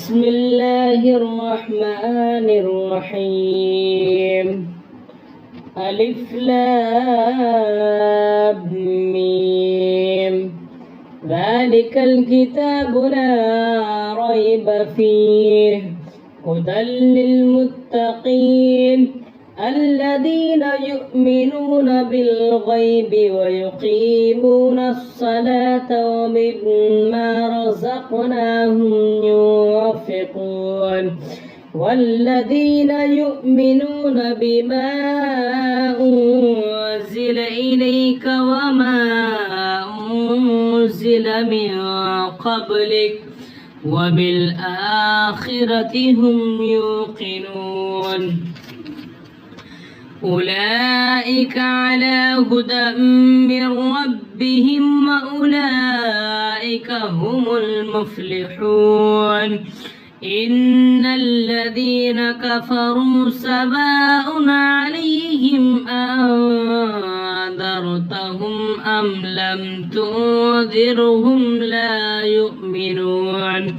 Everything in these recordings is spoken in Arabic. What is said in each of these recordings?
بسم الله الرحمن الرحيم. ألف لام ميم. ذلك الكتاب لا ريب فيه هدى للمتقين الذين يؤمنون بالغيب ويقيمون الصلاة ومما رزقناهم ينفقون والذين يؤمنون بما أنزل إليك وما أنزل من قبلك وبالآخرة هم يوقنون أولئك على هدى من ربهم وأولئك هم المفلحون إن الذين كفروا سواء عليهم أنذرتهم أم لم تنذرهم لا يؤمنون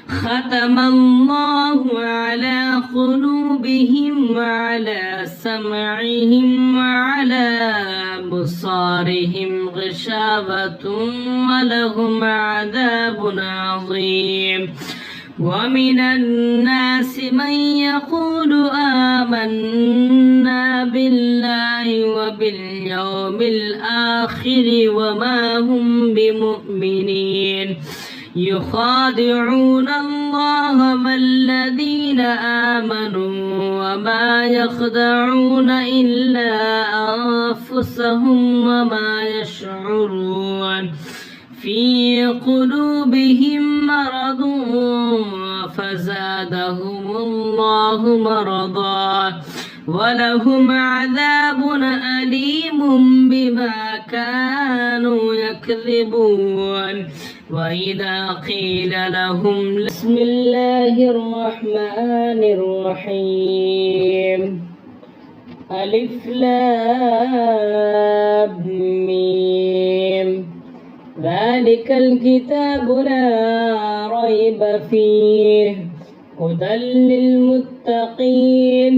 ختم الله على قلوبهم وعلى سمعهم وعلى أبصارهم غشاوة ولهم عذاب عظيم ومن الناس من يقول آمنا بالله وباليوم الآخر وما هم بمؤمنين يخادعون الله والذين آمنوا وما يخدعون إلا أنفسهم وما يشعرون في قلوبهم مرض فزادهم الله مرضا ولهم عذاب أليم بما كانوا يكذبون وإذا قيل لهم بسم الله الرحمن الرحيم. ألف لام ميم. ذلك الكتاب لا ريب فيه هدى للمتقين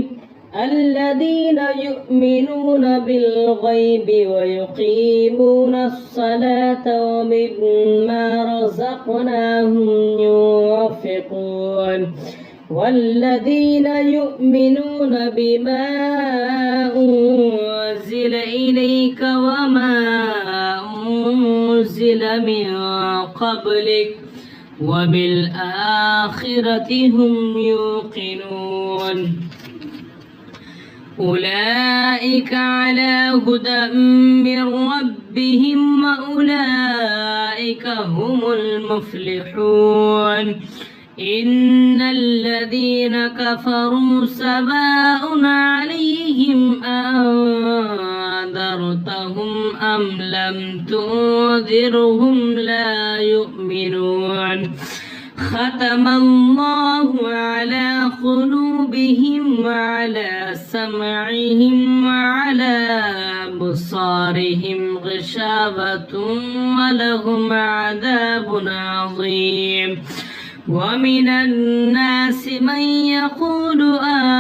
الذين يؤمنون بالغيب ويقيمون الصلاة ومما رزقناهم ينفقون والذين يؤمنون بما أنزل إليك وما أنزل من قبلك وبالآخرة هم يوقنون أولئك على هدى من ربهم وأولئك هم المفلحون إن الذين كفروا سواء عليهم أنذرتهم أم لم تنذرهم لا يؤمنون ختم الله على قلوبهم وعلى سمعهم وعلى أبصارهم غشاوة ولهم عذاب عظيم ومن الناس من يقول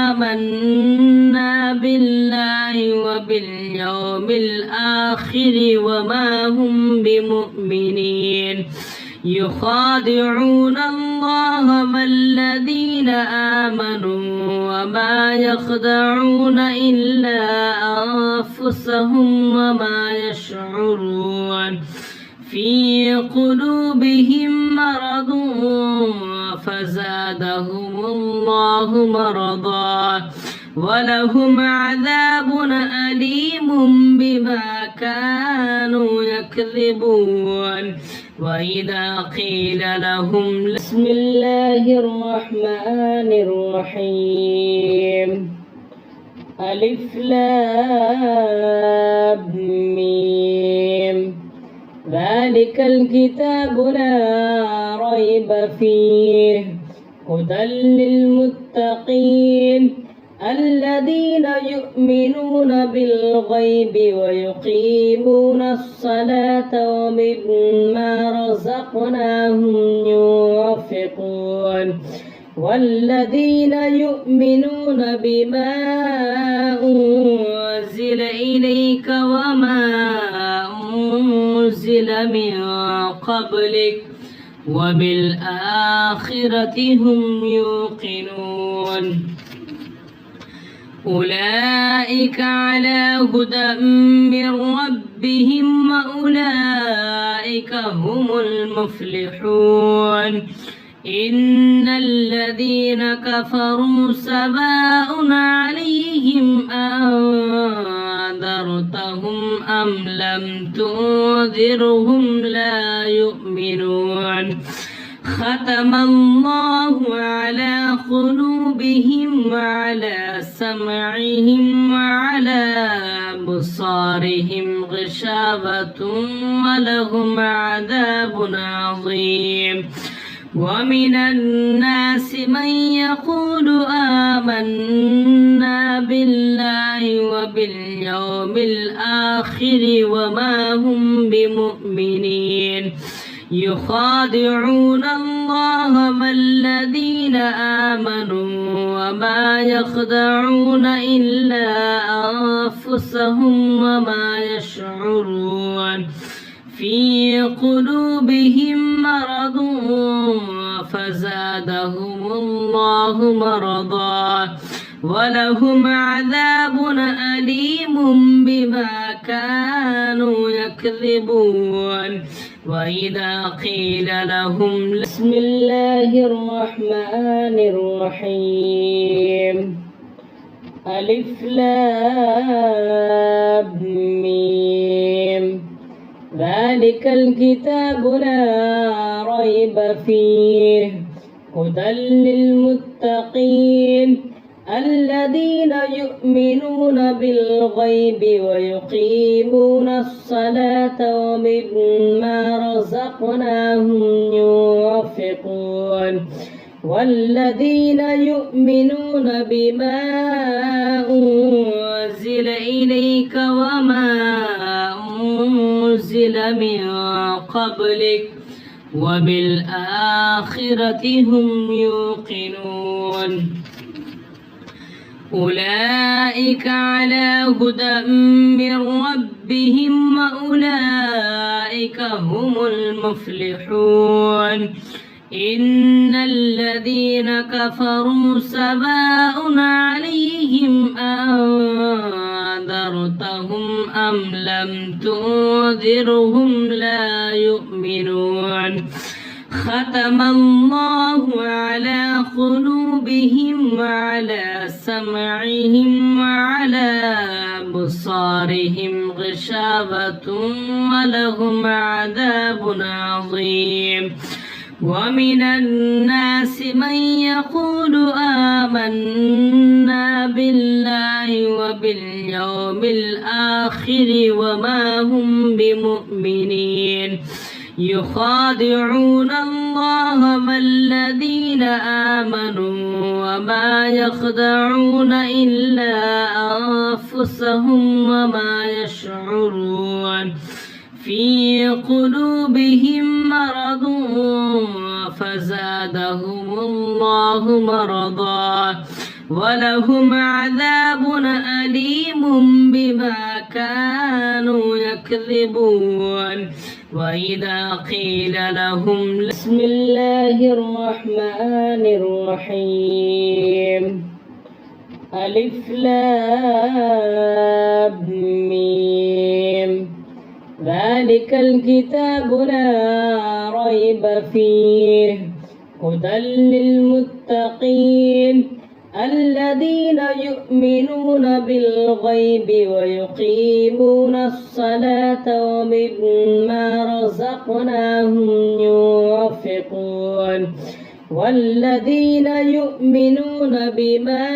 آمنا بالله وباليوم الآخر وما هم بمؤمنين يخادعون الله والذين آمنوا وما يخدعون إلا أنفسهم وما يشعرون في قلوبهم مرض فزادهم الله مرضا ولهم عذاب أليم بما كانوا يكذبون وإذا قيل لهم بسم الله الرحمن الرحيم. ألف لام ميم. ذلك الكتاب لا ريب فيه هدى للمتقين الذين يؤمنون بالغيب ويقيمون الصلاة ومما رزقناهم ينفقون والذين يؤمنون بما أنزل إليك وما أنزل من قبلك وبالآخرة هم يوقنون أولئك على هدى من ربهم وأولئك هم المفلحون إن الذين كفروا سواء عليهم أنذرتهم أم لم تنذرهم لا يؤمنون ختم الله على قلوبهم وعلى سمعهم وعلى أبصارهم غشاوة ولهم عذاب عظيم ومن الناس من يقول آمنا بالله وباليوم الآخر وما هم بمؤمنين يخادعون الله والذين آمنوا وما يخدعون إلا أنفسهم وما يشعرون في قلوبهم مرض فزادهم الله مرضا ولهم عذاب أليم بما كانوا يكذبون وإذا قيل لهم بسم الله الرحمن الرحيم ألف لام ميم ذلك الكتاب لا ريب فيه هدى للمتقين الذين يؤمنون بالغيب ويقيمون الصلاة ومما رزقناهم ينفقون والذين يؤمنون بما أنزل إليك وما أنزل من قبلك وبالآخرة هم يوقنون أولئك على هدى من ربهم وأولئك هم المفلحون إن الذين كفروا سواء عليهم أنذرتهم أم لم تنذرهم لا يؤمنون ختم الله على قلوبهم وعلى سمعهم وعلى أبصارهم غشاوة ولهم عذاب عظيم ومن الناس من يقول آمنا بالله وباليوم الآخر وما هم بمؤمنين يخادعون الله والذين آمنوا وما يخدعون إلا أنفسهم وما يشعرون في قلوبهم مرض فزادهم الله مرضا ولهم عذاب أليم بما كانوا يكذبون وإذا قيل لهم بسم الله الرحمن الرحيم ألف لام ميم ذلك الكتاب لا ريب فيه هدى للمتقين الذين يؤمنون بالغيب ويقيمون الصلاة ومما رزقناهم ينفقون والذين يؤمنون بما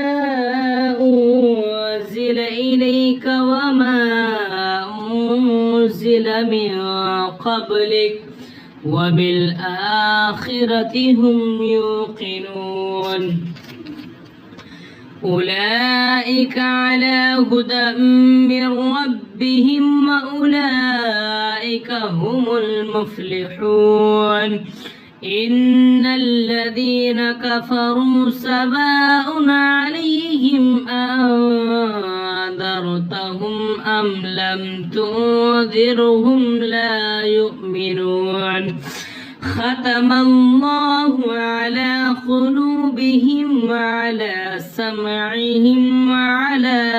أنزل إليك وما أنزل من قبلك وبالآخرة هم يوقنون أولئك على هدى من ربهم وأولئك هم المفلحون إن الذين كفروا سواء عليهم أنذرتهم أم لم تنذرهم لا يؤمنون ختم الله على قلوبهم وعلى سمعهم وعلى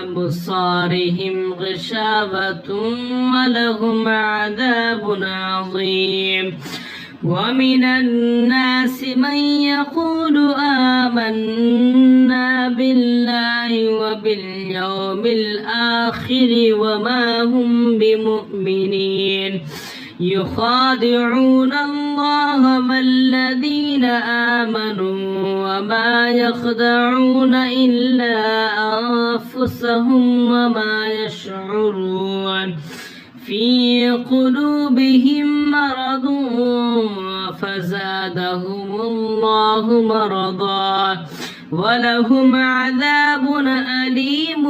أبصارهم غشاوة ولهم عذاب عظيم ومن الناس من يقول آمنا بالله وباليوم الآخر وما هم بمؤمنين يخادعون الله والذين آمنوا وما يخدعون إلا أنفسهم وما يشعرون في قلوبهم مرض فزادهم الله مرضا ولهم عذاب أليم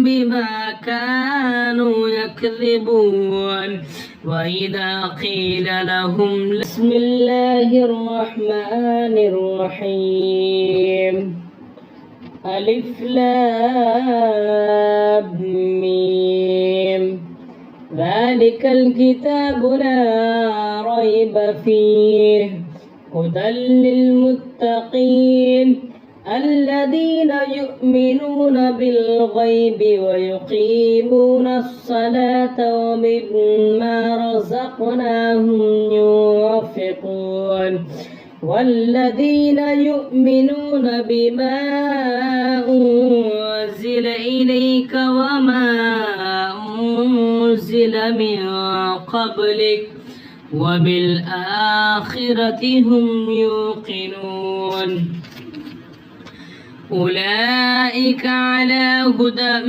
بما كانوا يكذبون وإذا قيل لهم بسم الله الرحمن الرحيم ألف لام ميم ذلك الكتاب لا ريب فيه هدى للمتقين الذين يؤمنون بالغيب ويقيمون الصلاة ومما رزقناهم ينفقون والذين يؤمنون بما أنزل إليك وما أنزل من قبلك وبالآخرة هم يوقنون أولئك على هدى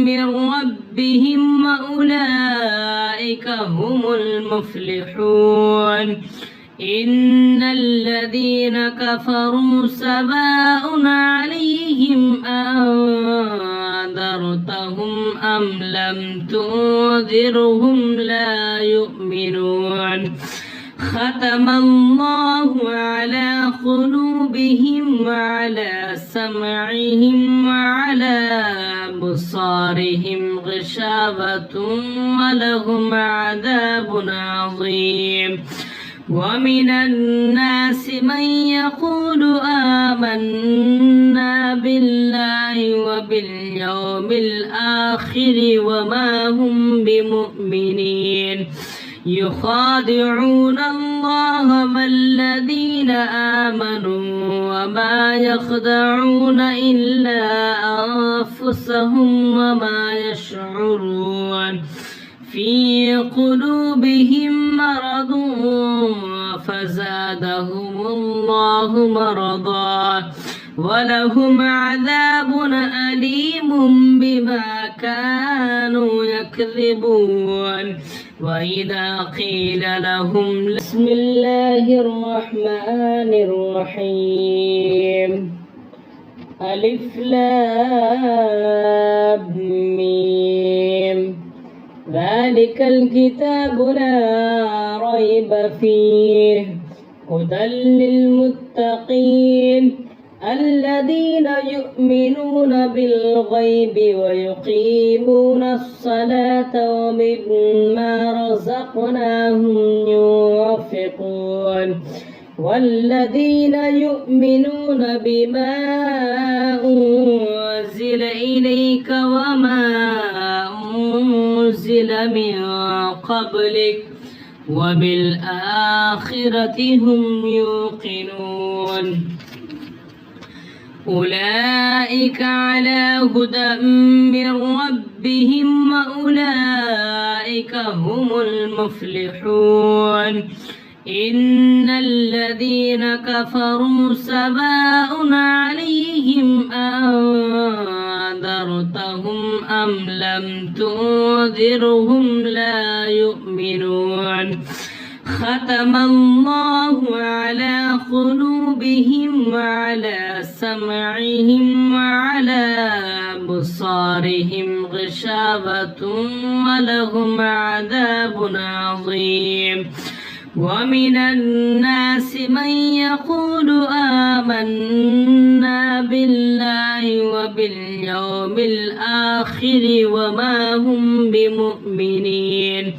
من ربهم وأولئك هم المفلحون إن الذين كفروا سواء عليهم أنذرتهم أم لم تنذرهم لا يؤمنون ختم الله على قلوبهم وعلى سمعهم وعلى أبصارهم غشاوة ولهم عذاب عظيم ومن الناس من يقول آمنا بالله وباليوم الآخر وما هم بمؤمنين يخادعون الله والذين آمنوا وما يخدعون إلا أنفسهم وما يشعرون في قلوبهم مرض فزادهم الله مرضا ولهم عذاب أليم بما كانوا يكذبون وإذا قيل لهم بسم الله الرحمن الرحيم ألف لام ميم ذلك الكتاب لا ريب فيه هدى للمتقين الذين يؤمنون بالغيب ويقيمون الصلاة ومما رزقناهم ينفقون والذين يؤمنون بما أنزل إليك وما أنزل من قبلك وبالآخرة هم يوقنون أولئك على هدى من ربهم وأولئك هم المفلحون إن الذين كفروا سواء عليهم أنذرتهم أم لم تنذرهم لا يؤمنون ختم الله على قلوبهم وعلى سمعهم وعلى أبصارهم غشاوة ولهم عذاب عظيم ومن الناس من يقول آمنا بالله وباليوم الآخر وما هم بمؤمنين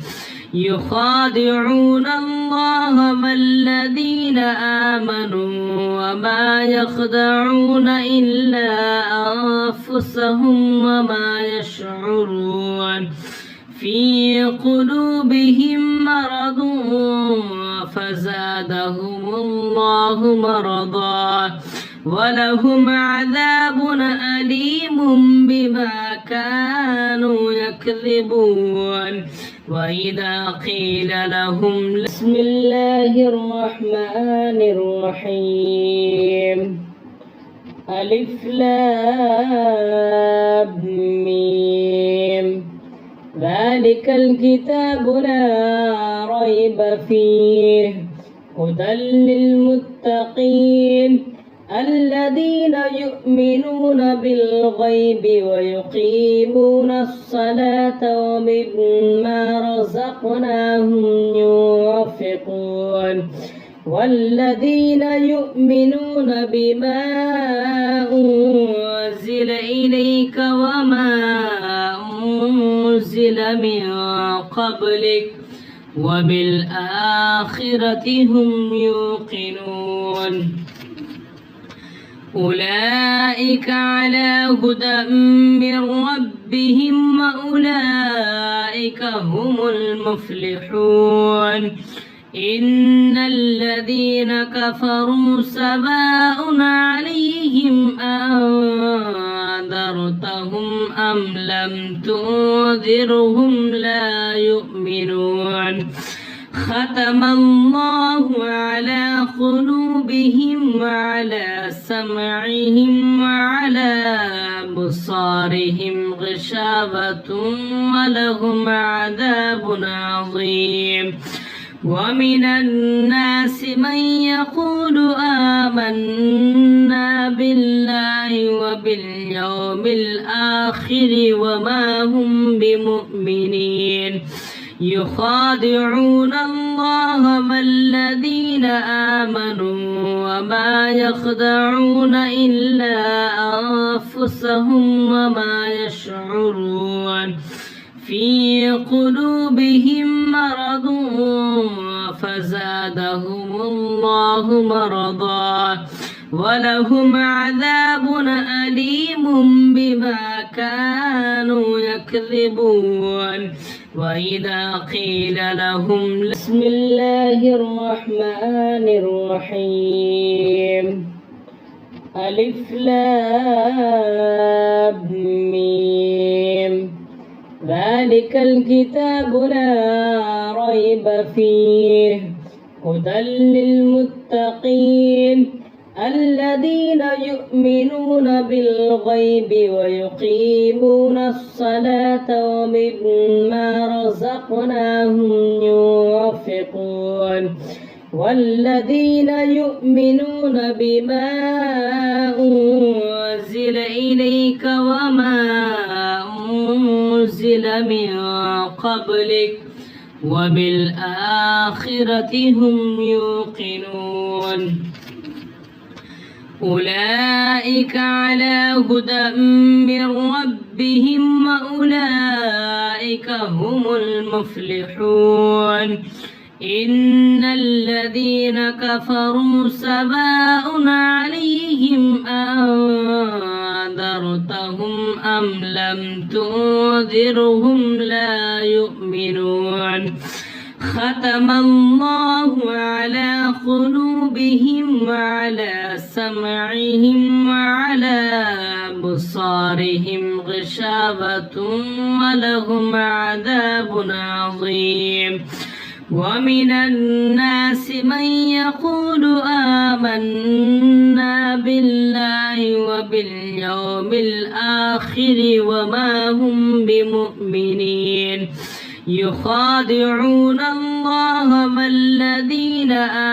يخادعون الله والذين آمنوا وما يخدعون إلا أنفسهم وما يشعرون في قلوبهم مرض فزادهم الله مرضا ولهم عذاب أليم بما كانوا يكذبون وإذا قيل لهم بسم الله الرحمن الرحيم ألف لام ميم ذلك الكتاب لا ريب فيه هدى للمتقين الذين يؤمنون بالغيب ويقيمون الصلاة ومما رزقناهم ينفقون والذين يؤمنون بما أنزل إليك وما أنزل من قبلك وبالآخرة هم يوقنون أولئك على هدى من ربهم وأولئك هم المفلحون إن الذين كفروا سواء عليهم أنذرتهم أم لم تنذرهم لا يؤمنون ختم الله على قلوبهم وعلى سمعهم وعلى أبصارهم غشاوة ولهم عذاب عظيم ومن الناس من يقول آمنا بالله وباليوم الآخر وما هم بمؤمنين يخادعون الله والذين آمنوا وما يخدعون إلا أنفسهم وما يشعرون في قلوبهم مرض فزادهم الله مرضا ولهم عذاب أليم بما كانوا يكذبون وإذا قيل لهم بسم الله الرحمن الرحيم ألف لام ميم ذلك الكتاب لا ريب فيه هدى للمتقين الذين يؤمنون بالغيب ويقيمون الصلاة ومما رزقناهم ينفقون والذين يؤمنون بما أنزل إليك وما أنزل من قبلك وبالآخرة هم يوقنون أولئك على هدى من ربهم وأولئك هم المفلحون إن الذين كفروا سواء عليهم أنذرتهم أم لم تنذرهم لا يؤمنون ختم الله على قلوبهم وعلى سمعهم وعلى أبصارهم غشاوة ولهم عذاب عظيم ومن الناس من يقول آمنا بالله وباليوم الآخر وما هم بمؤمنين يخادعون الله الله والذين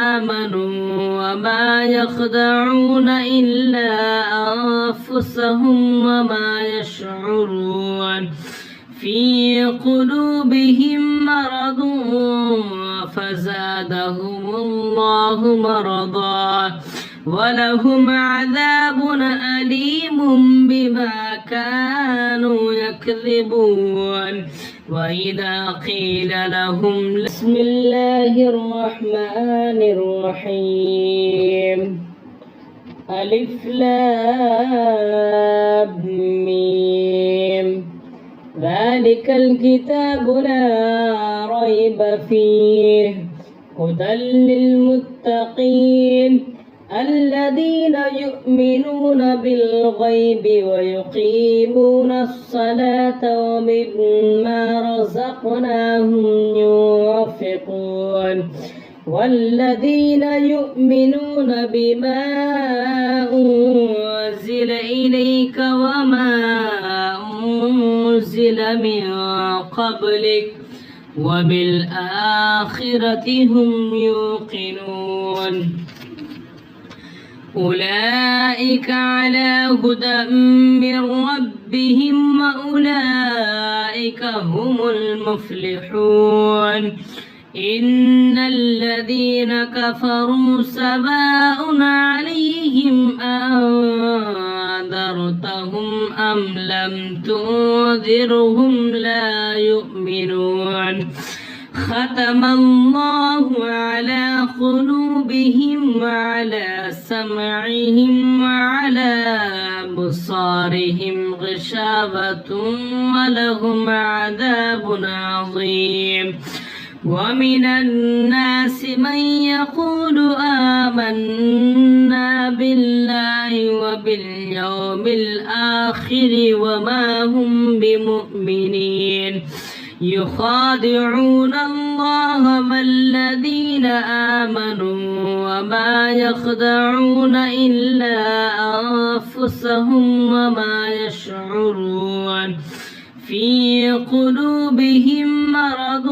آمنوا وما يخدعون إلا أنفسهم وما يشعرون في قلوبهم مرض فزادهم الله مرضا ولهم عذاب أليم بما كانوا يكذبون وإذا قيل لهم بسم الله الرحمن الرحيم ألف لام ميم ذلك الكتاب لا ريب فيه هدى للمتقين الذين يؤمنون بالغيب ويقيمون الصلاة ومما رزقناهم ينفقون والذين يؤمنون بما أنزل إليك وما أنزل من قبلك وبالآخرة هم يوقنون أولئك على هدى من ربهم وأولئك هم المفلحون إن الذين كفروا سواء عليهم أنذرتهم أم لم تنذرهم لا يؤمنون ختم الله على قلوبهم وعلى سمعهم وعلى أبصارهم غشاوة ولهم عذاب عظيم ومن الناس من يقول آمنا بالله وباليوم الآخر وما هم بمؤمنين يخادعون الله والذين آمنوا وما يخدعون إلا أنفسهم وما يشعرون في قلوبهم مرض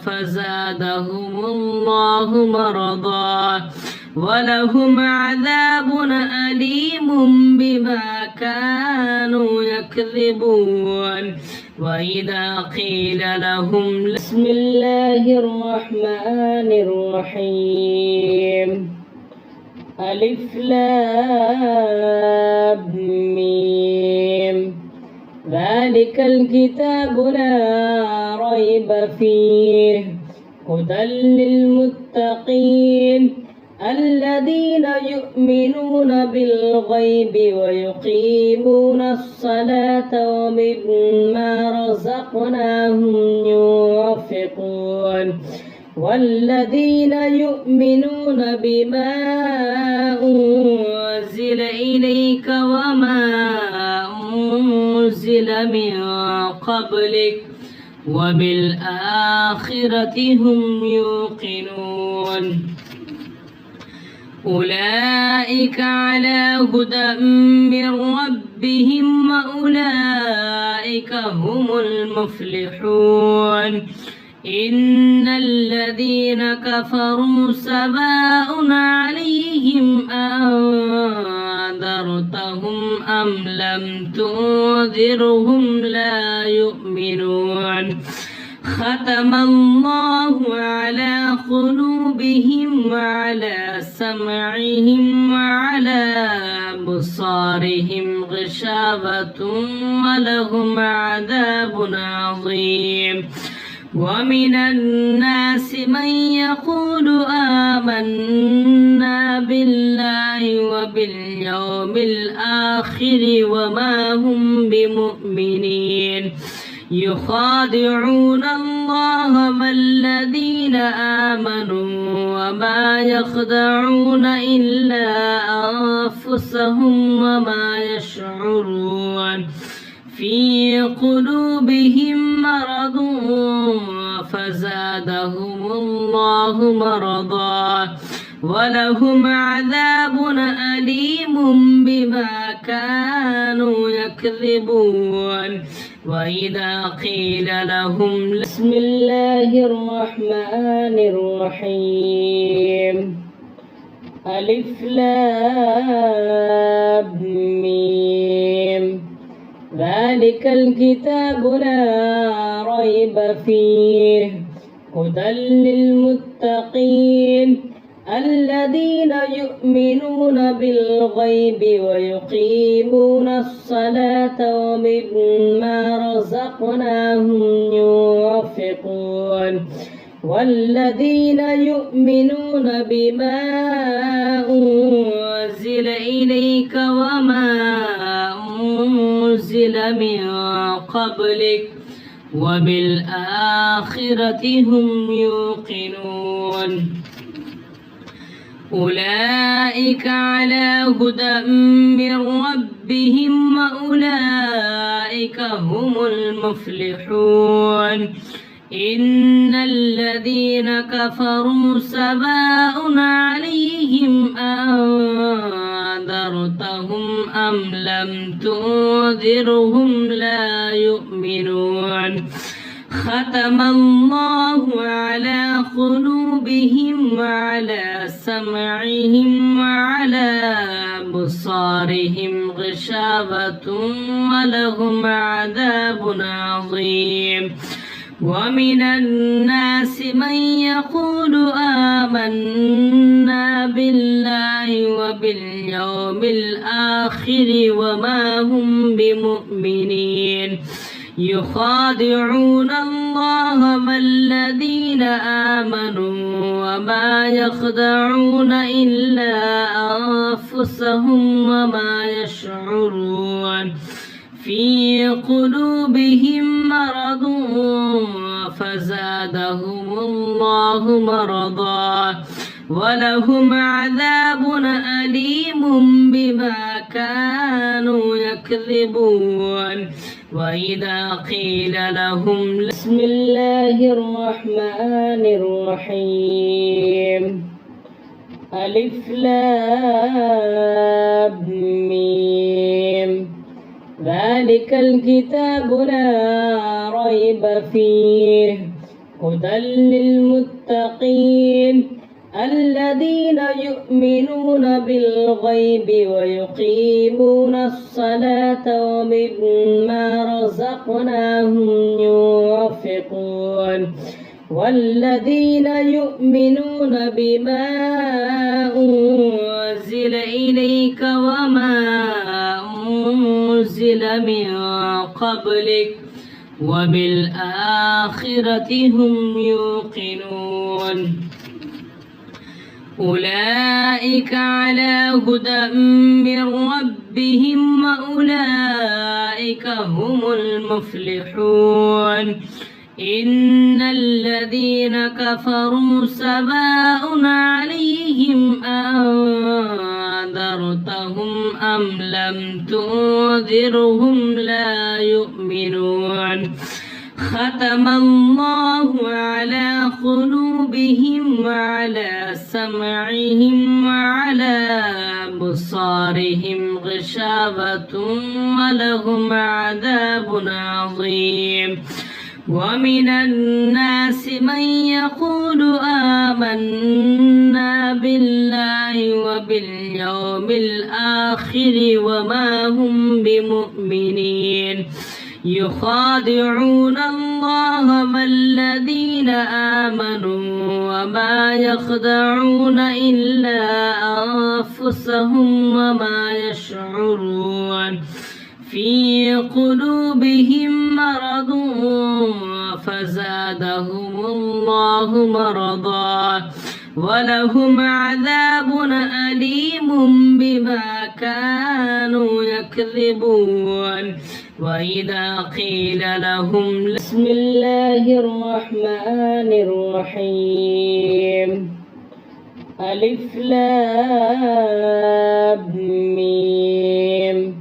فزادهم الله مرضا ولهم عذاب أليم بما كانوا يكذبون وإذا قيل لهم بسم الله الرحمن الرحيم ألف لام ميم ذلك الكتاب لا ريب فيه هدى للمتقين الذين يؤمنون بالغيب ويقيمون الصلاة ومما رزقناهم ينفقون والذين يؤمنون بما أنزل إليك وما أنزل من قبلك وبالآخرة هم يوقنون أولئك على هدى من ربهم وأولئك هم المفلحون إن الذين كفروا سواء عليهم أنذرتهم أم لم تنذرهم لا يؤمنون ختم الله على قلوبهم وعلى سمعهم وعلى أبصارهم غشاوة ولهم عذاب عظيم ومن الناس من يقول آمنا بالله وباليوم الآخر وما هم بمؤمنين يخادعون الله والذين آمنوا وما يخدعون إلا أنفسهم وما يشعرون في قلوبهم مرض فزادهم الله مرضا ولهم عذاب أليم بما كانوا يكذبون وإذا قيل لهم بسم الله الرحمن الرحيم ألف لام ميم ذلك الكتاب لا ريب فيه هدى للمتقين الذين يؤمنون بالغيب ويقيمون الصلاة ومما رزقناهم ينفقون والذين يؤمنون بما أنزل إليك وما أنزل من قبلك وبالآخرة هم يوقنون أولئك على هدى من ربهم وأولئك هم المفلحون إن الذين كفروا سواء عليهم أنذرتهم أم لم تنذرهم لا يؤمنون ختم الله على قلوبهم وعلى سمعهم وعلى أبصارهم غشاوة ولهم عذاب عظيم ومن الناس من يقول آمنا بالله وباليوم الآخر وما هم بمؤمنين يخادعون الله والذين آمنوا وما يخدعون إلا أنفسهم وما يشعرون في قلوبهم مرض فزادهم الله مرضا ولهم عذاب أليم بما كانوا يكذبون وإذا قيل لهم بسم الله الرحمن الرحيم ألف لام ميم ذلك الكتاب لا ريب فيه هدى للمتقين الذين يؤمنون بالغيب ويقيمون الصلاة ومما رزقناهم ينفقون والذين يؤمنون بما أنزل إليك وما أنزل من قبلك وبالآخرة هم يوقنون أولئك على هدى من ربهم وأولئك هم المفلحون إن الذين كفروا سواء عليهم أنذرتهم أم لم تنذرهم لا يؤمنون ختم الله على قلوبهم وعلى سمعهم وعلى أبصارهم غشاوة ولهم عذاب عظيم ومن الناس من يقول آمنا بالله وباليوم الآخر وما هم بمؤمنين يخادعون الله والذين آمنوا وما يخدعون إلا أنفسهم وما يشعرون في قلوبهم مرض فزادهم الله مرضا ولهم عذاب أليم بما كانوا يكذبون وإذا قيل لهم بسم الله الرحمن الرحيم ألف لام ميم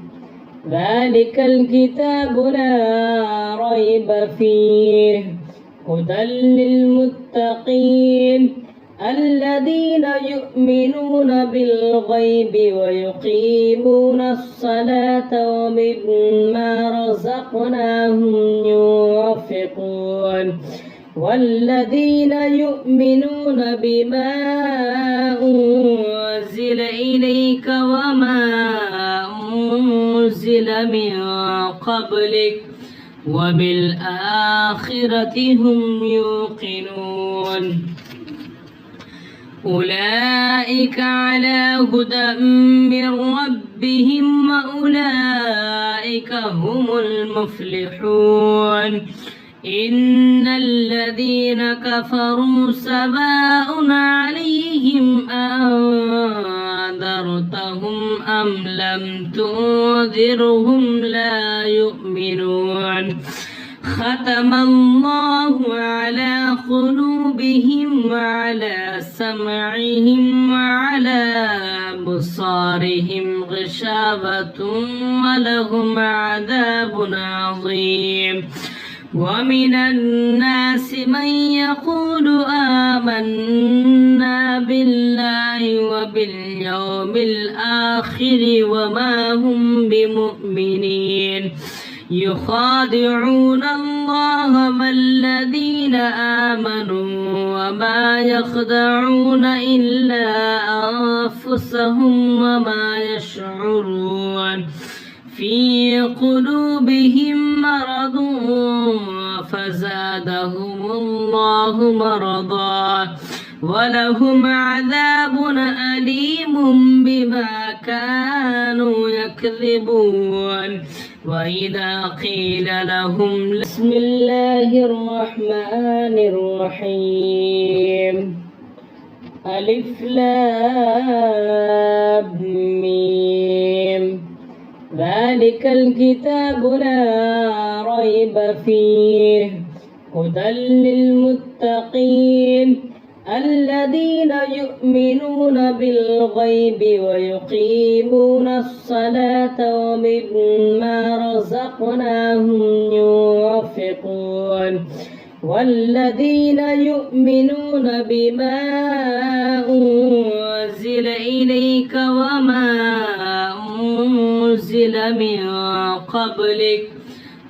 ذلك الكتاب لا ريب فيه هدى للمتقين الذين يؤمنون بالغيب ويقيمون الصلاة ومما رزقناهم ينفقون والذين يؤمنون بما أنزل إليك وما أنزل من قبلك وبالآخرة هم يوقنون أولئك على هدى من ربهم وأولئك هم المفلحون إن الذين كفروا سواء عليهم أنذرتهم أم لم تنذرهم لا يؤمنون ختم الله على قلوبهم وعلى سمعهم وعلى أبصارهم غشاوة ولهم عذاب عظيم ومن الناس من يقول آمنا بالله وباليوم الآخر وما هم بمؤمنين يخادعون الله والذين آمنوا وما يخدعون إلا أنفسهم وما يشعرون في قلوبهم مرض فزادهم الله مرضا ولهم عذاب أليم بما كانوا يكذبون وإذا قيل لهم بسم الله الرحمن الرحيم ألف لام ميم ذلك الكتاب لا ريب فيه هدى للمتقين الذين يؤمنون بالغيب ويقيمون الصلاة ومما رزقناهم ينفقون والذين يؤمنون بما أنزل إليك وما أنزل من قبلك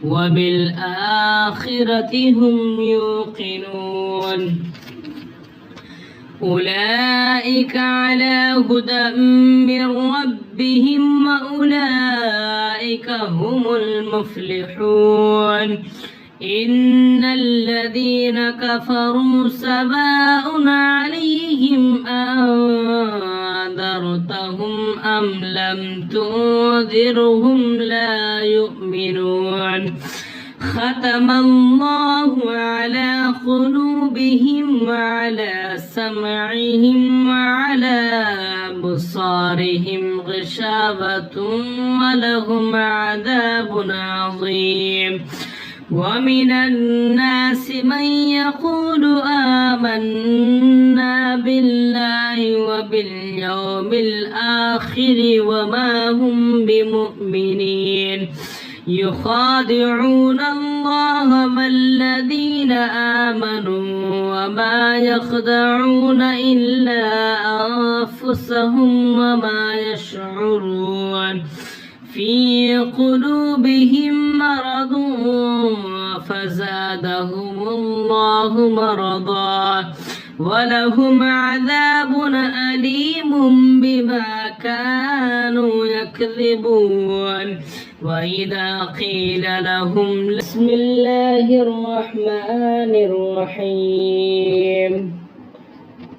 وبالآخرة هم يوقنون أولئك على هدى من ربهم وأولئك هم المفلحون إن الذين كفروا سواء عليهم أنذرتهم أم لم تنذرهم لا يؤمنون ختم الله على قلوبهم وعلى سمعهم وعلى أبصارهم غشاوة ولهم عذاب عظيم ومن الناس من يقول آمنا بالله وباليوم الآخر وما هم بمؤمنين يخادعون الله والذين آمنوا وما يخدعون إلا أنفسهم وما يشعرون في قلوبهم مرض فزادهم الله مرضا ولهم عذاب أليم بما كانوا يكذبون وإذا قيل لهم بسم الله الرحمن الرحيم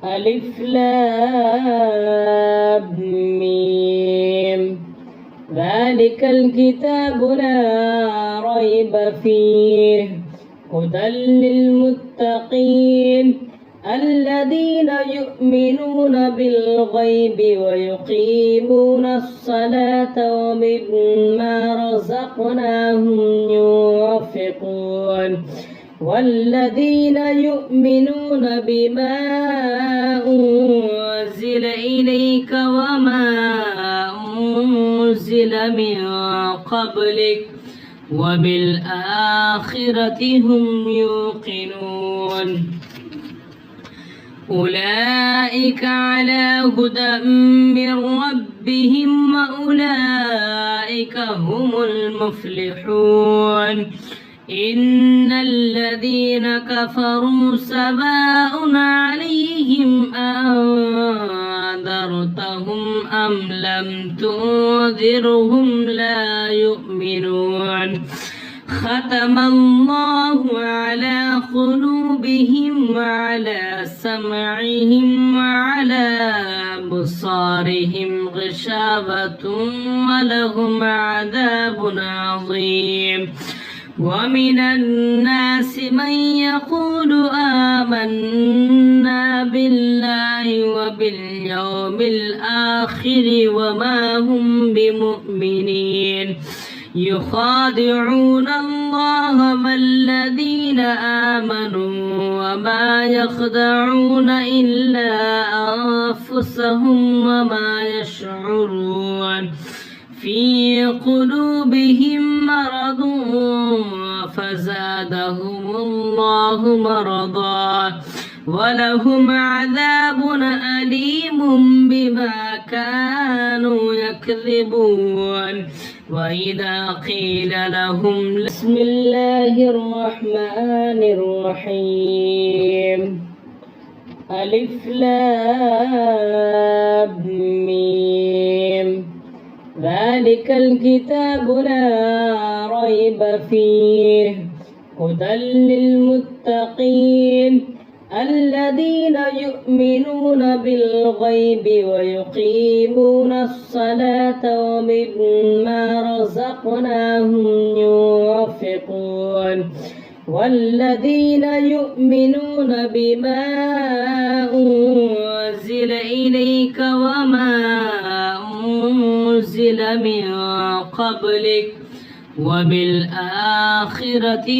ألف لام ميم ذلك الكتاب لا ريب فيه هدى للمتقين الذين يؤمنون بالغيب ويقيمون الصلاة ومما رزقناهم ينفقون والذين يؤمنون بما أنزل إليك وما أنزل من قبلك وبالآخرة هم يوقنون أولئك على هدى من ربهم وأولئك هم المفلحون إن الذين كفروا سواء عليهم أنذرتهم أم لم تنذرهم لا يؤمنون ختم الله على قلوبهم وعلى سمعهم وعلى أبصارهم غشاوة ولهم عذاب عظيم ومن الناس من يقول آمنا بالله وباليوم الآخر وما هم بمؤمنين يخادعون الله والذين آمنوا وما يخدعون إلا أنفسهم وما يشعرون في قلوبهم مرض فزادهم الله مرضا ولهم عذاب أليم بما كانوا يكذبون وإذا قيل لهم بسم الله الرحمن الرحيم ألف لام ميم ذلك الكتاب لا ريب فيه هدى للمتقين الذين يؤمنون بالغيب ويقيمون الصلاة ومما رزقناهم ينفقون والذين يؤمنون بما أنزل إليك وما أنزل من قبلك وبالآخرة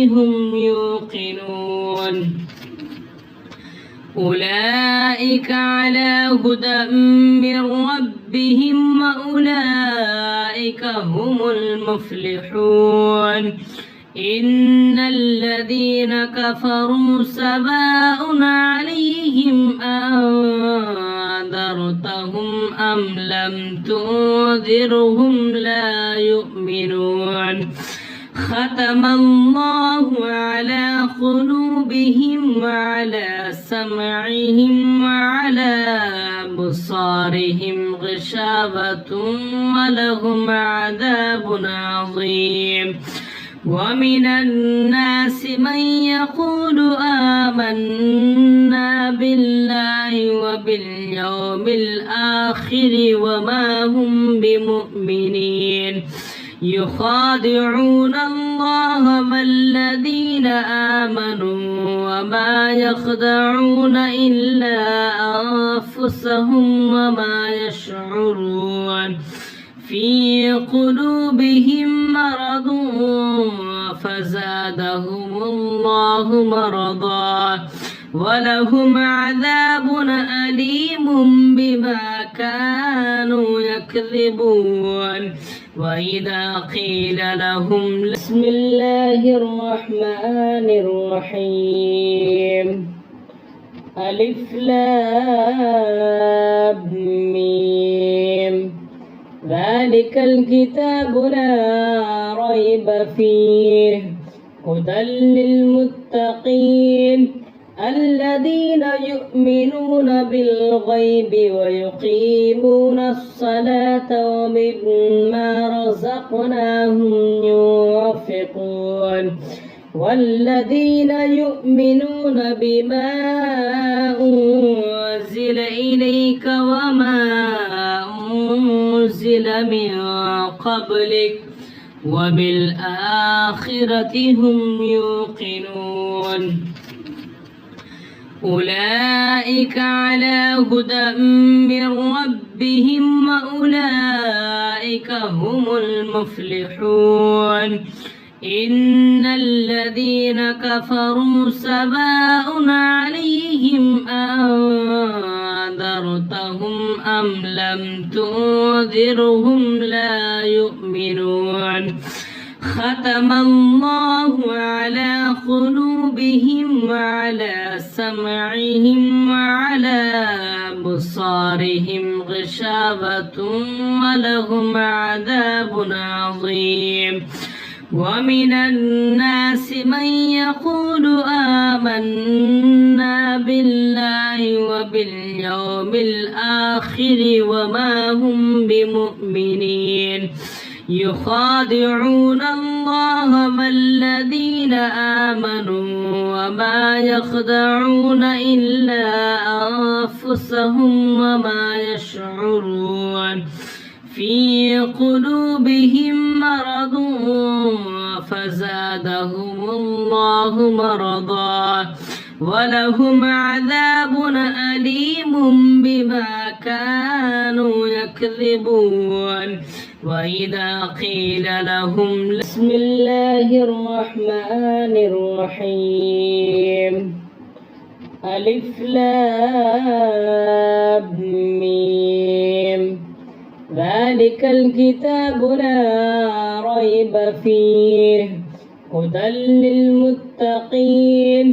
هم يوقنون أولئك على هدى من ربهم وأولئك هم المفلحون إن الذين كفروا سواء عليهم أنذرتهم أم لم تنذرهم لا يؤمنون ختم الله على قلوبهم وعلى سمعهم وعلى أبصارهم غشاوة ولهم عذاب عظيم ومن الناس من يقول آمنا بالله وباليوم الآخر وما هم بمؤمنين يخادعون الله والذين آمنوا وما يخدعون إلا أنفسهم وما يشعرون في قلوبهم مرض فزادهم الله مرضا ولهم عذاب أليم بما كانوا يكذبون وإذا قيل لهم بسم الله الرحمن الرحيم ألف لام ميم ذلك الكتاب لا ريب فيه هدى للمتقين الذين يؤمنون بالغيب ويقيمون الصلاة ومما رزقناهم ينفقون والذين يؤمنون بما أنزل إليك وما أنزل من قبلك وبالآخرة هم يوقنون أولئك على هدى من ربهم وأولئك هم المفلحون إن الذين كفروا سواء عليهم أنذرتهم أم لم تنذرهم لا يؤمنون ختم الله على قلوبهم وعلى سمعهم وعلى أبصارهم غشاوة ولهم عذاب عظيم ومن الناس من يقول آمنا بالله وباليوم الآخر وما هم بمؤمنين يخادعون الله والذين آمنوا وما يخدعون إلا أنفسهم وما يشعرون في قلوبهم مرض فزادهم الله مرضا ولهم عذاب أليم بما كانوا يكذبون وإذا قيل لهم بسم الله الرحمن الرحيم ألف لام ميم ذلك الكتاب لا ريب فيه هدى للمتقين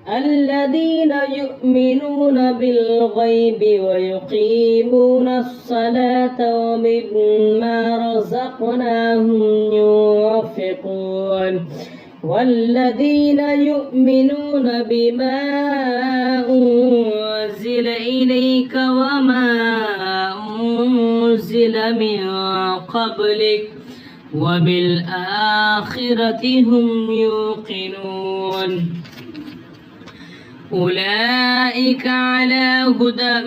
الذين يؤمنون بالغيب ويقيمون الصلاة ومما رزقناهم ينفقون والذين يؤمنون بما أنزل إليك وما أنزل من قبلك وبالآخرة هم يوقنون أولئك على هدى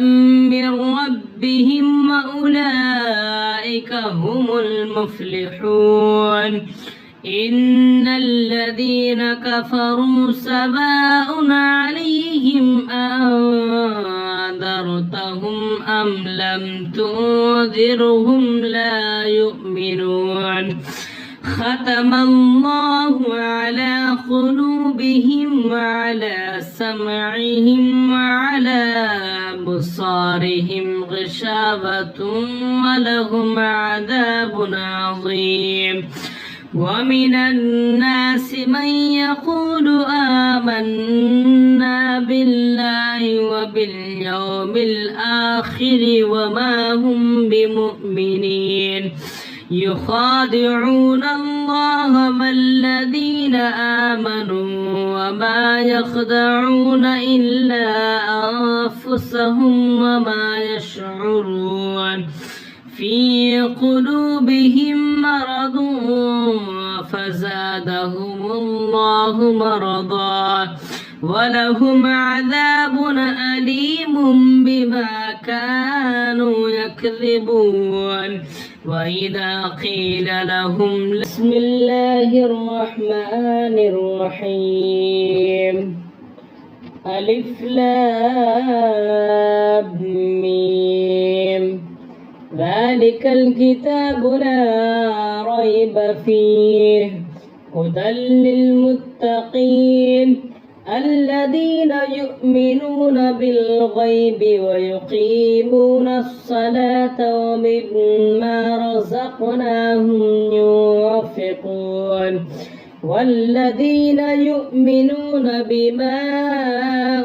من ربهم وأولئك هم المفلحون إن الذين كفروا سواء عليهم أنذرتهم أم لم تنذرهم لا يؤمنون ختم الله على قلوبهم وعلى سمعهم وعلى أبصارهم غشاوة ولهم عذاب عظيم ومن الناس من يقول آمنا بالله وباليوم الآخر وما هم بمؤمنين يخادعون الله والذين آمنوا وما يخدعون إلا أنفسهم وما يشعرون في قلوبهم مرض فزادهم الله مرضا ولهم عذاب أليم بما كانوا يكذبون وإذا قيل لهم بسم الله الرحمن الرحيم ألف لام ميم ذلك الكتاب لا ريب فيه هدى للمتقين الذين يؤمنون بالغيب ويقيمون الصلاة ومما رزقناهم ينفقون والذين يؤمنون بما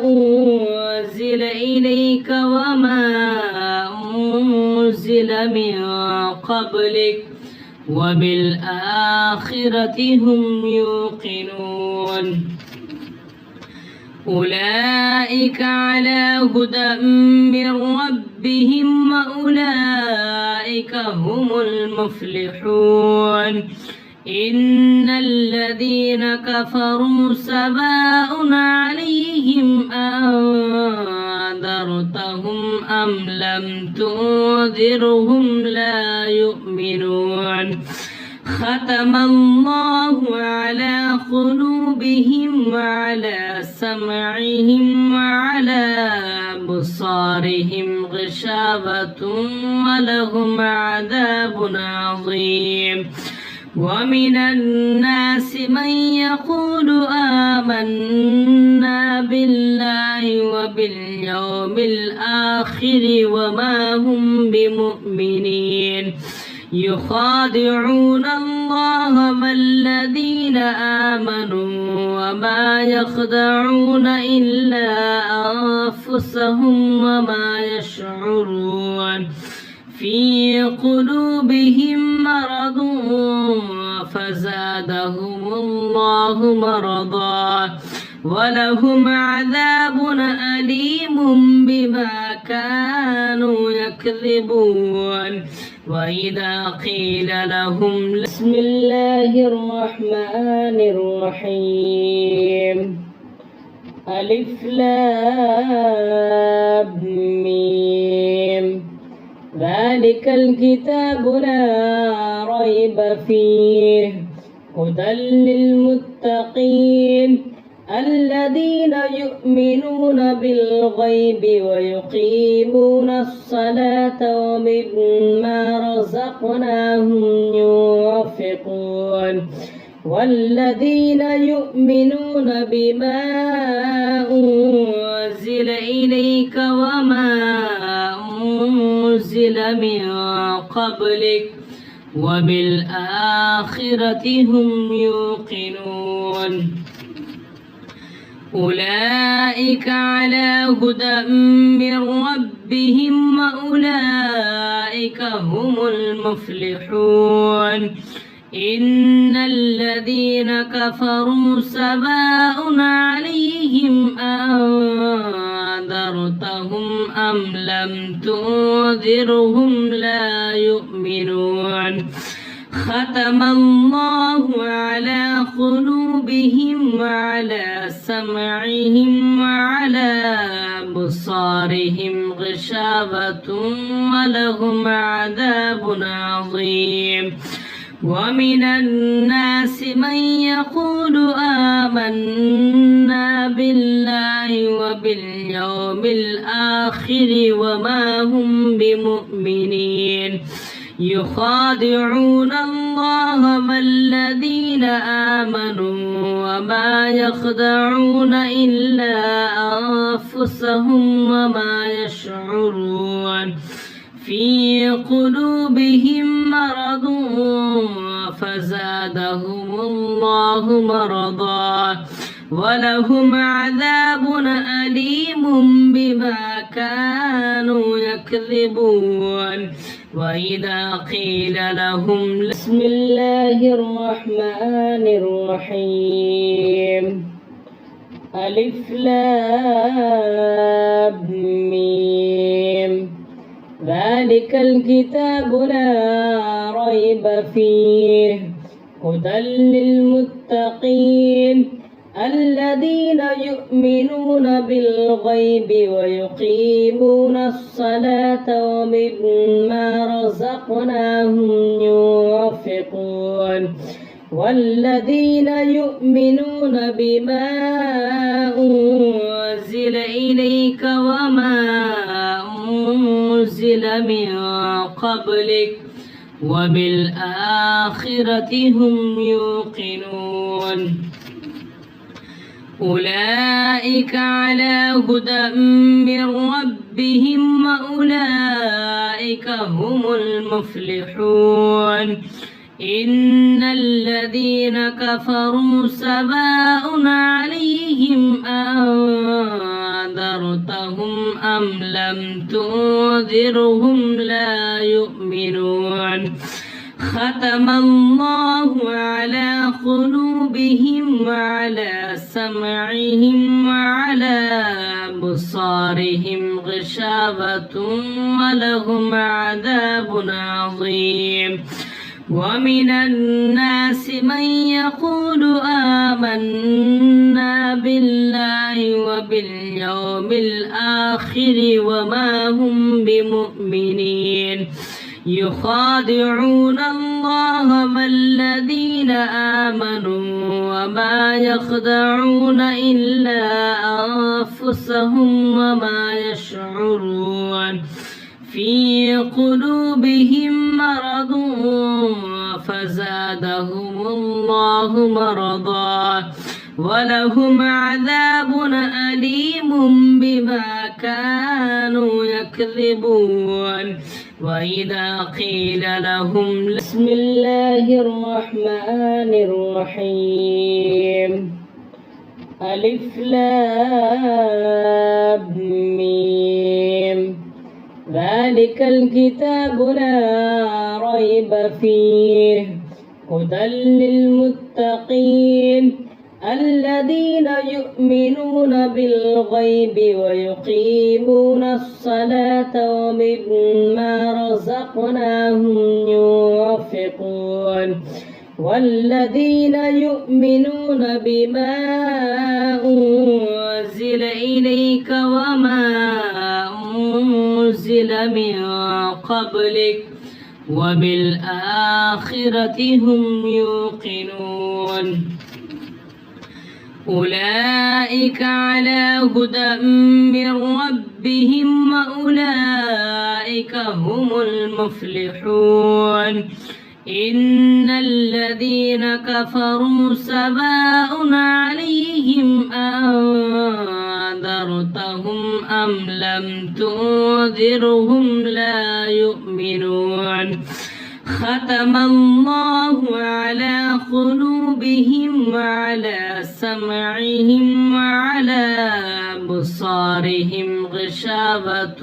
أنزل إليك وما أنزل من قبلك وبالآخرة هم يوقنون أولئك على هدى من ربهم وأولئك هم المفلحون إن الذين كفروا سواء عليهم أنذرتهم أم لم تنذرهم لا يؤمنون ختم الله على قلوبهم وعلى سمعهم وعلى أبصارهم غشاوة ولهم عذاب عظيم ومن الناس من يقول آمنا بالله وباليوم الآخر وما هم بمؤمنين يخادعون الله والذين آمنوا وما يخدعون إلا أنفسهم وما يشعرون في قلوبهم مرض فزادهم الله مرضا ولهم عذاب أليم بما كانوا يكذبون وإذا قيل لهم بسم الله الرحمن الرحيم ألف لام ميم ذلك الكتاب لا ريب فيه هدى للمتقين الذين يؤمنون بالغيب ويقيمون الصلاة ومما رزقناهم ينفقون والذين يؤمنون بما أنزل إليك وما أنزل من قبلك وبالآخرة هم يوقنون أولئك على هدى من ربهم وأولئك هم المفلحون إن الذين كفروا سواء عليهم أنذرتهم أم لم تنذرهم لا يؤمنون ختم الله على قلوبهم وعلى سمعهم وعلى أبصارهم غشاوة ولهم عذاب عظيم ومن الناس من يقول آمنا بالله وباليوم الآخر وما هم بمؤمنين يخادعون الله والذين آمنوا وما يخدعون إلا أنفسهم وما يشعرون في قلوبهم مرض فزادهم الله مرضا ولهم عذاب أليم بما كانوا يكذبون وإذا قيل لهم بسم الله الرحمن الرحيم ألف لام ميم ذلك الكتاب لا ريب فيه هدى للمتقين الذين يؤمنون بالغيب ويقيمون الصلاة ومما رزقناهم ينفقون والذين يؤمنون بما أنزل إليك وما أنزل من قبلك وبالآخرة هم يوقنون أولئك على هدى من ربهم وأولئك هم المفلحون إن الذين كفروا سواء عليهم أنذرتهم أم لم تنذرهم لا يؤمنون ختم الله على قلوبهم وعلى سمعهم وعلى أبصارهم غشاوة ولهم عذاب عظيم ومن الناس من يقول آمنا بالله وباليوم الآخر وما هم بمؤمنين يخادعون الله والذين آمنوا وما يخدعون إلا أنفسهم وما يشعرون في قلوبهم مرض فزادهم الله مرضا ولهم عذاب أليم بما كانوا يكذبون وإذا قيل لهم بسم الله الرحمن الرحيم ألف لام ميم ذلك الكتاب لا ريب فيه هدى للمتقين الذين يؤمنون بالغيب ويقيمون الصلاة ومما رزقناهم ينفقون والذين يؤمنون بما أنزل إليك وما أنزل من قبلك وبالآخرة هم يوقنون أولئك على هدى من ربهم وأولئك هم المفلحون إن الذين كفروا سواء عليهم أنذرتهم أم لم تنذرهم لا يؤمنون ختم الله على قلوبهم وعلى سمعهم وعلى أبصارهم غشاوة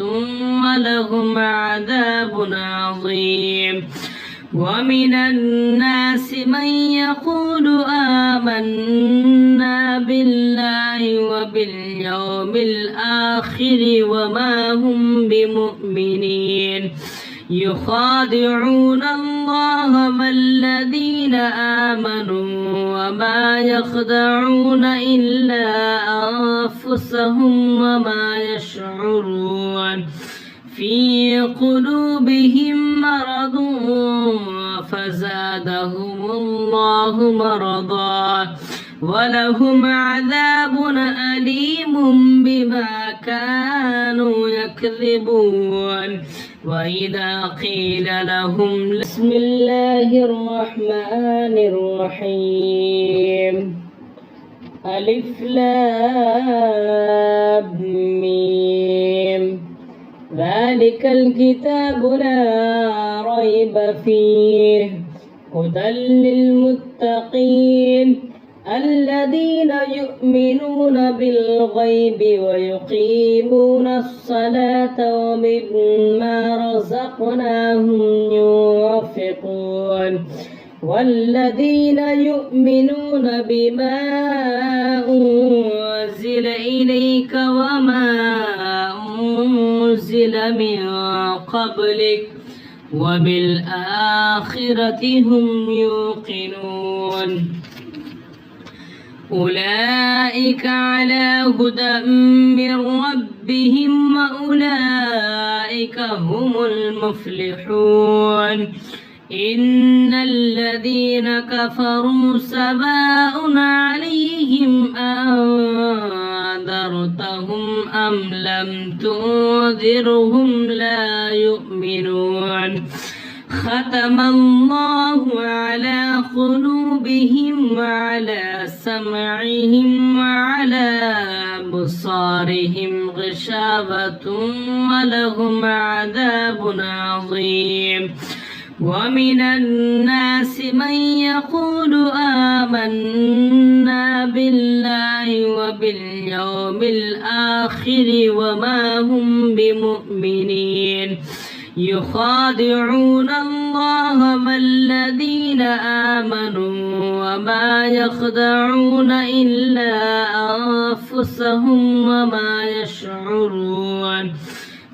ولهم عذاب عظيم ومن الناس من يقول آمنا بالله وباليوم الآخر وما هم بمؤمنين يخادعون الله والذين آمنوا وما يخدعون إلا أنفسهم وما يشعرون في قلوبهم مرض فزادهم الله مرضا ولهم عذاب أليم بما كانوا يكذبون وإذا قيل لهم بسم الله الرحمن الرحيم ألف لام ميم ذلك الكتاب لا ريب فيه هدى للمتقين الذين يؤمنون بالغيب ويقيمون الصلاة ومما رزقناهم ينفقون والذين يؤمنون بما أنزل إليك وما أنزل من قبلك وبالآخرة هم يوقنون أولئك على هدى من ربهم وأولئك هم المفلحون إن الذين كفروا سواء عليهم أنذرتهم أم لم تنذرهم لا يؤمنون ختم الله على قلوبهم وعلى سمعهم وعلى أبصارهم غشاوة ولهم عذاب عظيم ومن الناس من يقول آمنا بالله وباليوم الآخر وما هم بمؤمنين يخادعون الله والذين آمنوا وما يخدعون إلا أنفسهم وما يشعرون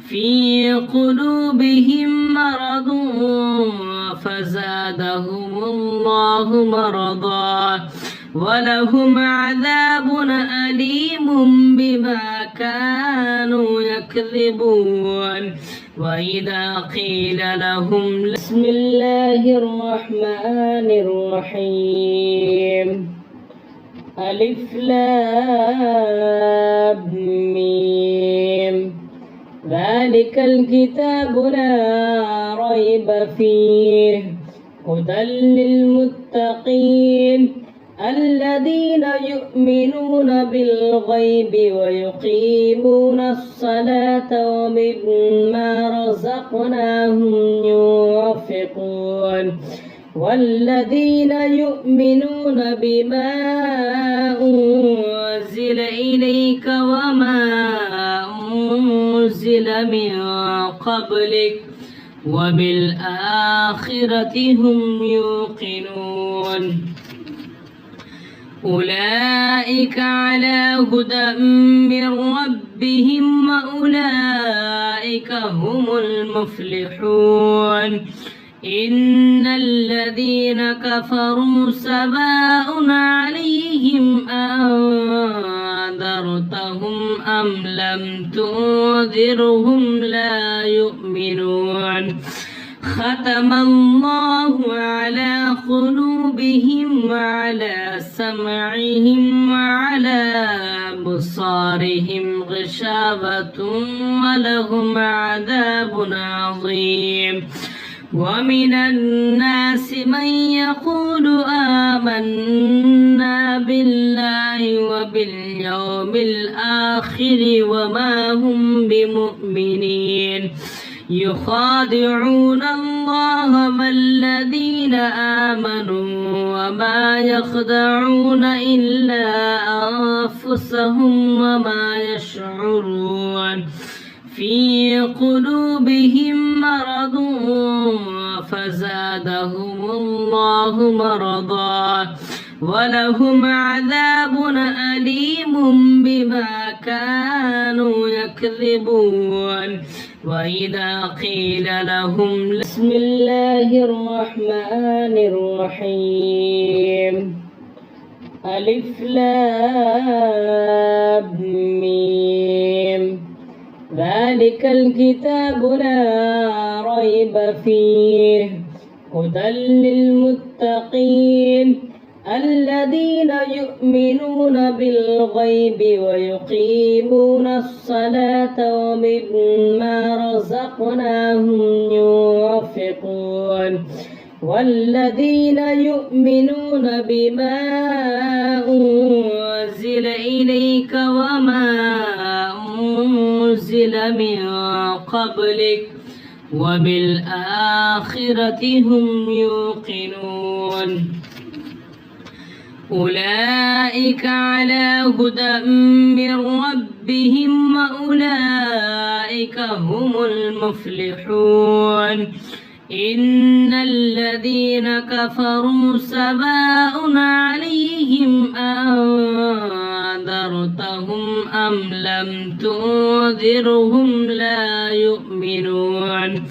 في قلوبهم مرض فزادهم الله مرضا ولهم عذاب أليم بما كانوا يكذبون وإذا قيل لهم بسم الله الرحمن الرحيم ألف لام ميم ذلك الكتاب لا ريب فيه هدى للمتقين الذين يؤمنون بالغيب ويقيمون الصلاة ومما رزقناهم ينفقون والذين يؤمنون بما أنزل إليك وما أنزل من قبلك وبالآخرة هم يوقنون أولئك على هدى من ربهم وأولئك هم المفلحون إن الذين كفروا سواء عليهم أنذرتهم أم لم تنذرهم لا يؤمنون ختم الله على قلوبهم وعلى سمعهم وعلى أبصارهم غشاوة ولهم عذاب عظيم ومن الناس من يقول آمنا بالله وباليوم الآخر وما هم بمؤمنين يخادعون الله والذين آمنوا وما يخدعون إلا أنفسهم وما يشعرون في قلوبهم مرض فزادهم الله مرضا ولهم عذاب أليم بما كانوا يكذبون وإذا قيل لهم بسم الله الرحمن الرحيم ألف لام ميم ذلك الكتاب لا ريب فيه هدى للمتقين الذين يؤمنون بالغيب ويقيمون الصلاة ومما رزقناهم ينفقون والذين يؤمنون بما أنزل إليك وما أنزل من قبلك وبالآخرة هم يوقنون أولئك على هدى من ربهم وأولئك هم المفلحون إن الذين كفروا سواء عليهم أنذرتهم أم لم تنذرهم لا يؤمنون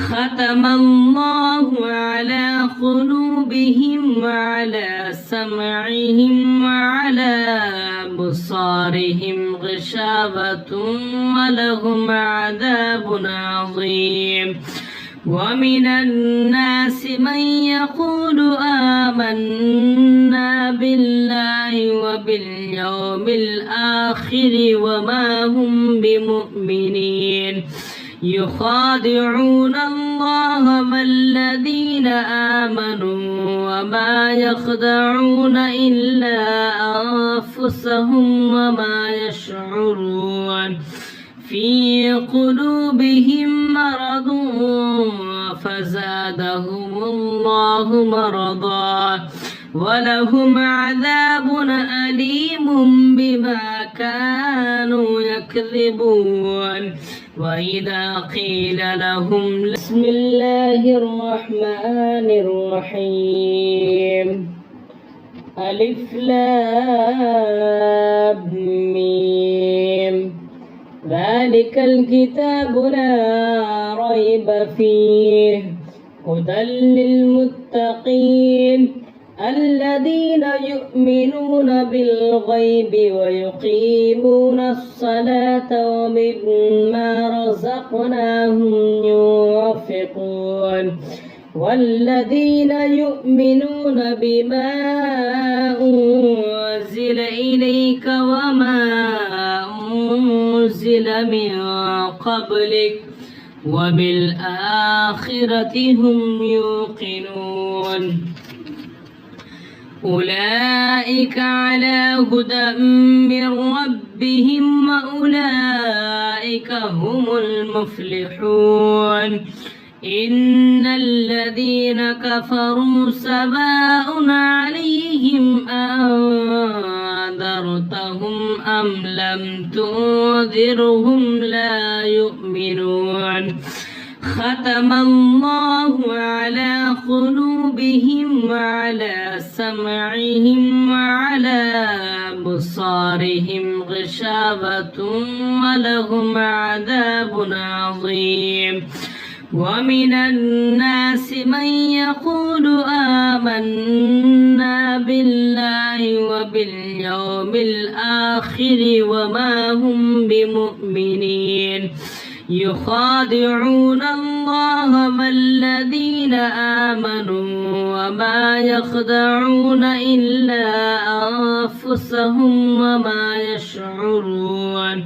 ختم الله على قلوبهم وعلى سمعهم وعلى أبصارهم غشاوة ولهم عذاب عظيم ومن الناس من يقول آمنا بالله وباليوم الآخر وما هم بمؤمنين يخادعون الله والذين آمنوا وما يخدعون إلا أنفسهم وما يشعرون في قلوبهم مرض فزادهم الله مرضا ولهم عذاب أليم بما كانوا يكذبون وإذا قيل لهم بسم الله الرحمن الرحيم ألف لام ميم ذلك الكتاب لا ريب فيه هدى للمتقين الذين يؤمنون بالغيب ويقيمون الصلاة ومما رزقناهم ينفقون والذين يؤمنون بما أنزل إليك وما أنزل من قبلك وبالآخرة هم يوقنون أولئك على هدى من ربهم وأولئك هم المفلحون إن الذين كفروا سواء عليهم أنذرتهم أم لم تنذرهم لا يؤمنون ختم الله على قلوبهم وعلى سمعهم وعلى أبصارهم غشاوة ولهم عذاب عظيم ومن الناس من يقول آمنا بالله وباليوم الآخر وما هم بمؤمنين يخادعون الله والذين آمنوا وما يخدعون إلا أنفسهم وما يشعرون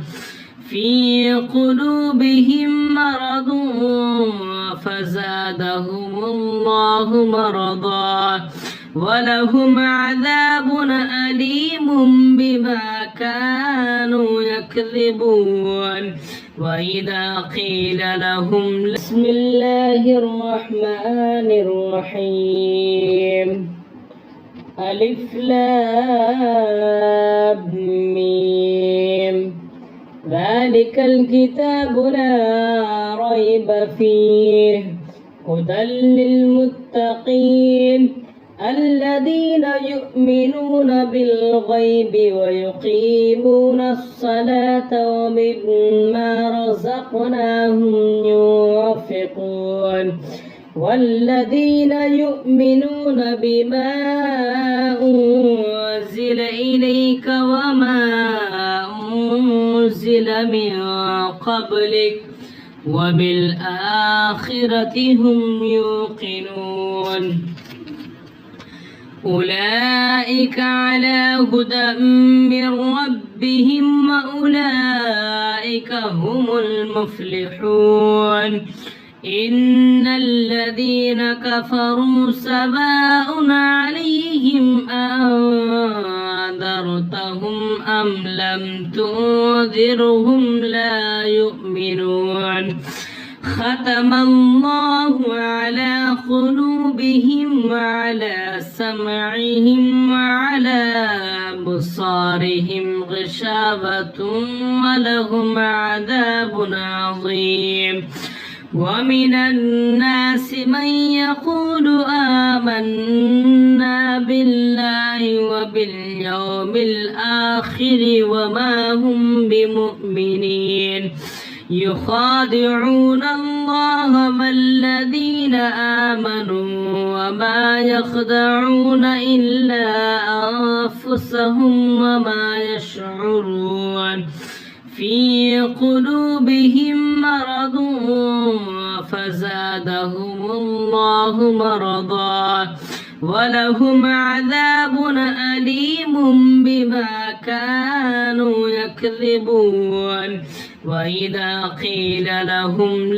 في قلوبهم مرض فزادهم الله مرضا ولهم عذاب أليم بما كانوا يكذبون وإذا قيل لهم بسم الله الرحمن الرحيم ألف لام ميم ذلك الكتاب لا ريب فيه هدى للمتقين الذين يؤمنون بالغيب ويقيمون الصلاة ومما رزقناهم ينفقون والذين يؤمنون بما أنزل إليك وما أنزل من قبلك وبالآخرة هم يوقنون أولئك على هدى من ربهم وأولئك هم المفلحون إن الذين كفروا سواء عليهم أنذرتهم أم لم تنذرهم لا يؤمنون ختم الله على قلوبهم وعلى سمعهم وعلى أبصارهم غشاوة ولهم عذاب عظيم ومن الناس من يقول آمنا بالله وباليوم الآخر وما هم بمؤمنين يخادعون الله والذين آمنوا وما يخدعون إلا أنفسهم وما يشعرون في قلوبهم مرض فزادهم الله مرضا ولهم عذاب أليم بما كانوا يكذبون وإذا قيل لهم